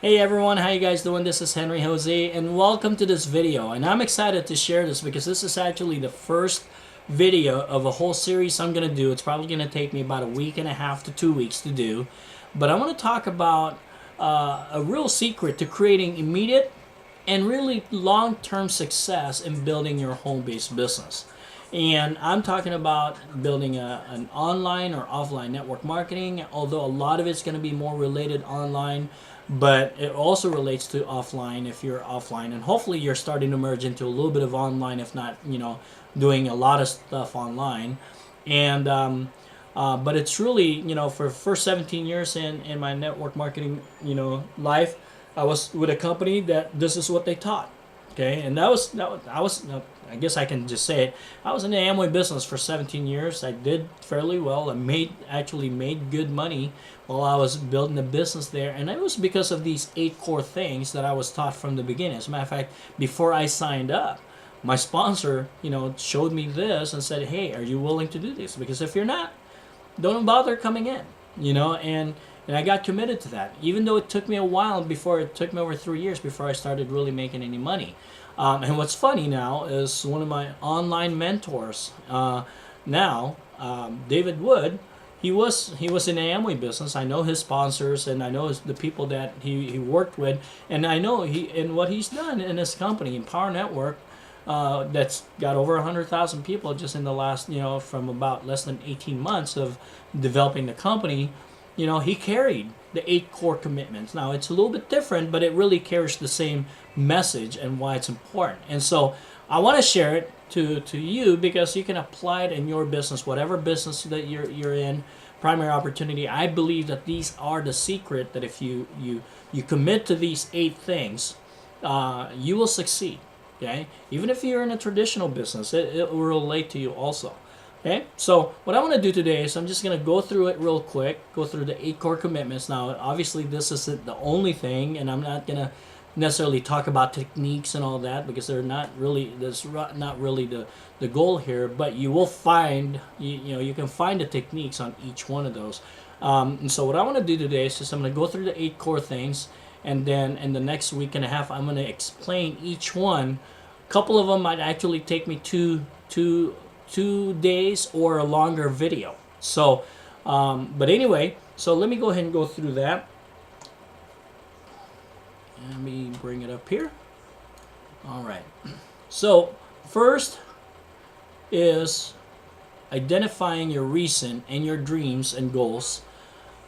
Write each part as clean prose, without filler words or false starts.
Hey everyone, how you guys doing? This is Henry Jose and welcome to this video. And I'm excited to share this because this is actually the first video of a whole series I'm going to do. It's probably going to take me about a week and a half to 2 weeks to do. But I want to talk about a real secret to creating immediate and really long-term success in building your home-based business. And I'm talking about building an online or offline network marketing, although a lot of it's going to be more related online, but it also relates to offline if you're offline. And hopefully you're starting to merge into a little bit of online, if not, doing a lot of stuff online. And but it's really, for the first 17 years in my network marketing, life, I was with a company that this is what they taught. Okay, and I guess I can just say it. I was in the Amway business for 17 years. I did fairly well. I actually made good money while I was building the business there, and it was because of these 8 core things that I was taught from the beginning. As a matter of fact, before I signed up, my sponsor, showed me this and said, "Hey, are you willing to do this? Because if you're not, don't bother coming in." And I got committed to that, even though it took me a while. It took me over 3 years before I started really making any money. And what's funny now is one of my online mentors now, David Wood. He was in the Amway business. I know his sponsors, and I know the people that he worked with, and I know what he's done in his company, Empower Network. That's got over 100,000 people just in the last, from about less than 18 months of developing the company. He carried the 8 core commitments. Now, it's a little bit different, but it really carries the same message and why it's important. And so I want to share it to you because you can apply it in your business, whatever business that you're in, primary opportunity. I believe that these are the secret that if you commit to these 8 things, you will succeed. Okay? Even if you're in a traditional business, it will relate to you also. Okay, so what I want to do today is I'm just going to go through it real quick, go through the 8 core commitments. Now, obviously, this isn't the only thing, and I'm not going to necessarily talk about techniques and all that because that's not really the goal here. But you will find, you can find the techniques on each one of those. And so what I want to do today is just I'm going to go through the 8 core things, and then in the next week and a half, I'm going to explain each one. A couple of them might actually take me two days or a longer video. So, but anyway, so let me go ahead and go through that. Let me bring it up here. All right. So, first is identifying your recent and your dreams and goals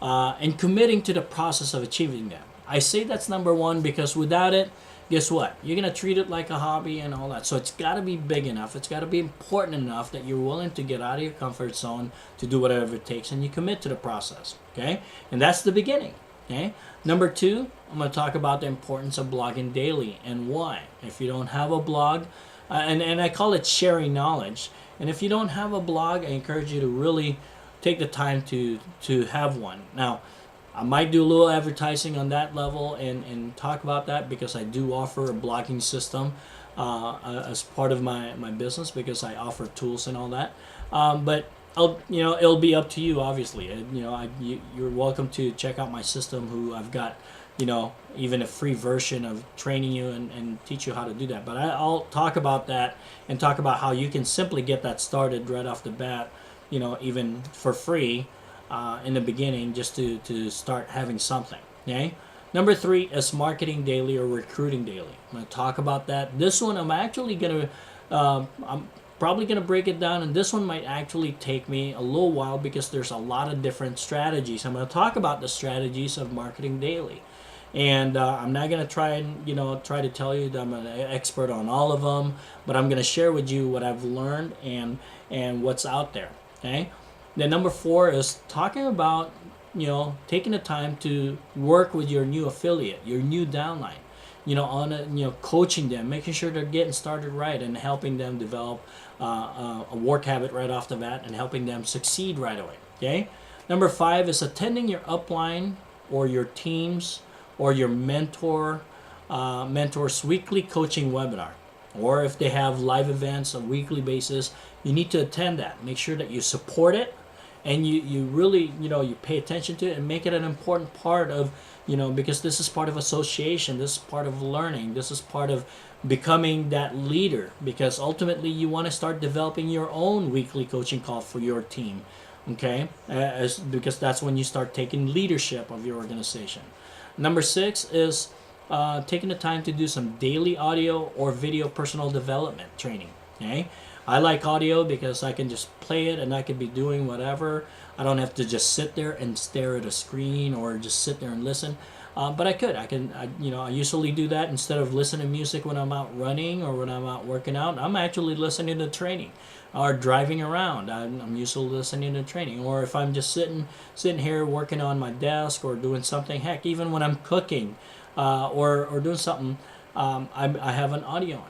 and committing to the process of achieving them. I say that's number 1 because without it, guess what? You're going to treat it like a hobby and all that. So it's got to be big enough. It's got to be important enough that you're willing to get out of your comfort zone to do whatever it takes and you commit to the process. Okay? And that's the beginning. Okay? Number 2, I'm going to talk about the importance of blogging daily and why. If you don't have a blog, and I call it sharing knowledge. And if you don't have a blog, I encourage you to really take the time to have one. Now, I might do a little advertising on that level and talk about that because I do offer a blogging system as part of my business because I offer tools and all that. But it'll be up to you, obviously. You're welcome to check out my system. I've got, even a free version of training you and teach you how to do that. But I'll talk about that and talk about how you can simply get that started right off the bat, even for free. In the beginning, just to start having something. Okay. Number 3 is marketing daily or recruiting daily. I'm going to talk about that. This one I'm actually going to I'm probably going to break it down, and this one might actually take me a little while because there's a lot of different strategies. I'm going to talk about the strategies of marketing daily, and I'm not going to try to tell you that I'm an expert on all of them, but I'm going to share with you what I've learned and what's out there. Okay. Then number 4 is talking about, taking the time to work with your new affiliate, your new downline, coaching them, making sure they're getting started right and helping them develop a work habit right off the bat and helping them succeed right away. Okay. Number 5 is attending your upline or your teams or your mentor's weekly coaching webinar. Or if they have live events on a weekly basis, you need to attend that. Make sure that you support it and you really, you pay attention to it and make it an important part of, because this is part of association, this is part of learning, this is part of becoming that leader, because ultimately you want to start developing your own weekly coaching call for your team. Okay, because that's when you start taking leadership of your organization. Number 6 is taking the time to do some daily audio or video personal development training. Okay, I like audio because I can just play it and I could be doing whatever. I don't have to just sit there and stare at a screen or just sit there and listen. But I usually do that instead of listening to music when I'm out running or when I'm out working out. I'm actually listening to training or driving around. I'm usually listening to training. Or if I'm just sitting here working on my desk or doing something, heck, even when I'm cooking or doing something, I have an audio on.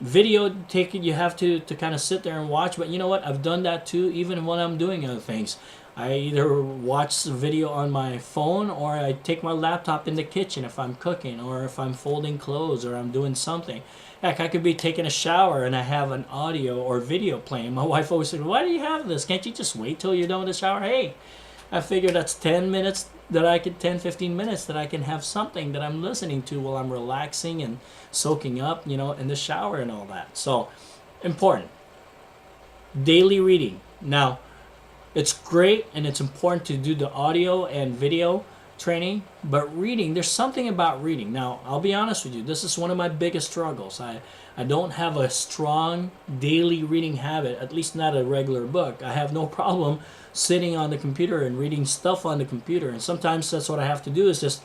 Video, you have to kind of sit there and watch, but you know what? I've done that too, even when I'm doing other things. I either watch the video on my phone or I take my laptop in the kitchen if I'm cooking or if I'm folding clothes or I'm doing something. Heck, I could be taking a shower and I have an audio or video playing. My wife always said, "Why do you have this? Can't you just wait till you're done with the shower?" Hey, I figure that's 10 minutes that I could, 10, 15 minutes that I can have something that I'm listening to while I'm relaxing and soaking up, in the shower and all that. So, important. Daily reading. Now, it's great and it's important to do the audio and video training, but reading, there's something about reading. Now, I'll be honest with you, this is one of my biggest struggles. I don't have a strong daily reading habit, at least not a regular book. I have no problem sitting on the computer and reading stuff on the computer, and sometimes that's what I have to do is just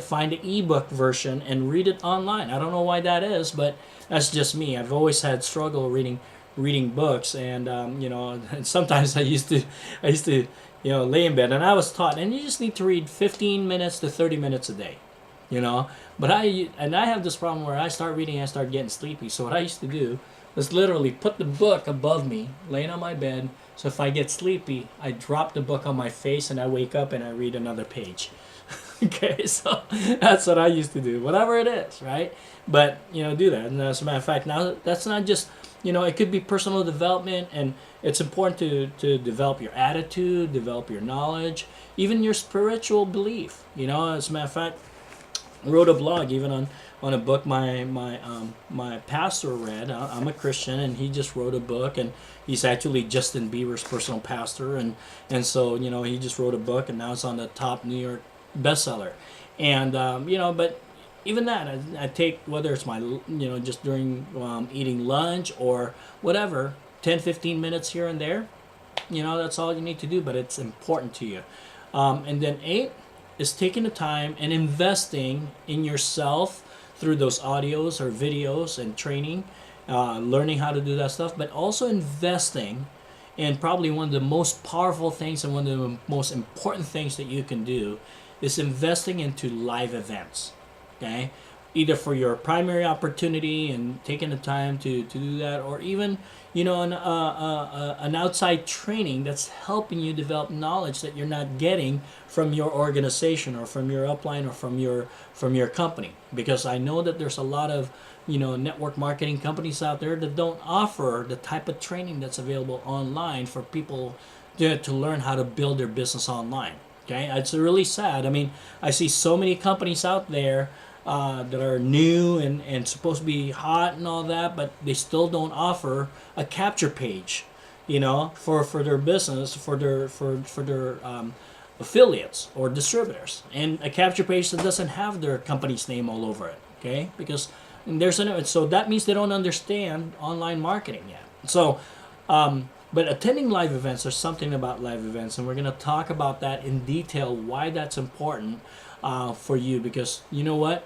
find an ebook version and read it online. I don't know why that is, but that's just me. I've always had struggle reading books, and and sometimes I used to lay in bed, and I was taught, and you just need to read 15 minutes to 30 minutes a day, but I have this problem where I start reading, I start getting sleepy. So what I used to do was literally put the book above me, laying on my bed, so if I get sleepy, I drop the book on my face and I wake up and I read another page. Okay, so that's what I used to do, whatever it is, right? But do that. And as a matter of fact, now that's not just, it could be personal development, and it's important to develop your attitude, develop your knowledge, even your spiritual belief. As a matter of fact, I wrote a blog even on a book my pastor read. I'm a Christian, and he just wrote a book, and he's actually Justin Bieber's personal pastor, and so he just wrote a book, and now it's on the top New York bestseller, and but even that, I take, whether it's my, just during eating lunch or whatever, 10, 15 minutes here and there, that's all you need to do, but it's important to you. And then 8 is taking the time and investing in yourself through those audios or videos and training, learning how to do that stuff, but also investing in probably one of the most powerful things and one of the most important things that you can do is investing into live events. Okay, either for your primary opportunity and taking the time to do that, or even an outside training that's helping you develop knowledge that you're not getting from your organization or from your upline or from your company. Because I know that there's a lot of network marketing companies out there that don't offer the type of training that's available online for people to learn how to build their business online. Okay, it's really sad. I mean, I see so many companies out there that are new and supposed to be hot and all that, but they still don't offer a capture page, for their business, for their affiliates or distributors, and a capture page that doesn't have their company's name all over it. Okay, because so that means they don't understand online marketing yet. So, but attending live events, there's something about live events, and we're going to talk about that in detail, why that's important for you, because you know what?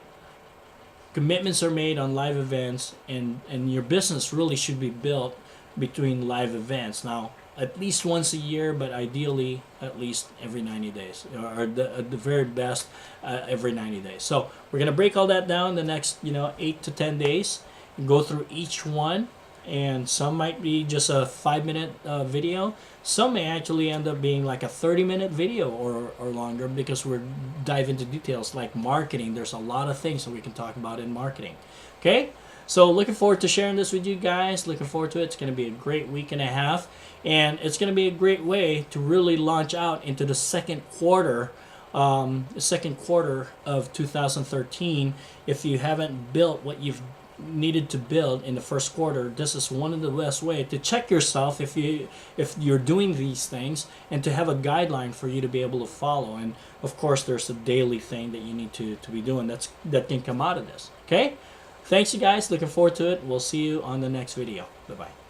Commitments are made on live events, and your business really should be built between live events. Now, at least once a year, but ideally at least every 90 days, or at the very best every 90 days. So we're going to break all that down the next 8 to 10 days and go through each one. And some might be just a 5-minute video. Some may actually end up being like a 30-minute video or longer, because we're dive into details like marketing. There's a lot of things that we can talk about in marketing. Okay? So looking forward to sharing this with you guys. Looking forward to it. It's going to be a great week and a half. And it's going to be a great way to really launch out into the second quarter of 2013. If you haven't built what you've needed to build in the first quarter, this is one of the best way to check yourself if you're doing these things, and to have a guideline for you to be able to follow. And of course, there's a daily thing that you need to be doing that can come out of this. Okay, thanks you guys, looking forward to it. We'll see you on the next video. Bye bye.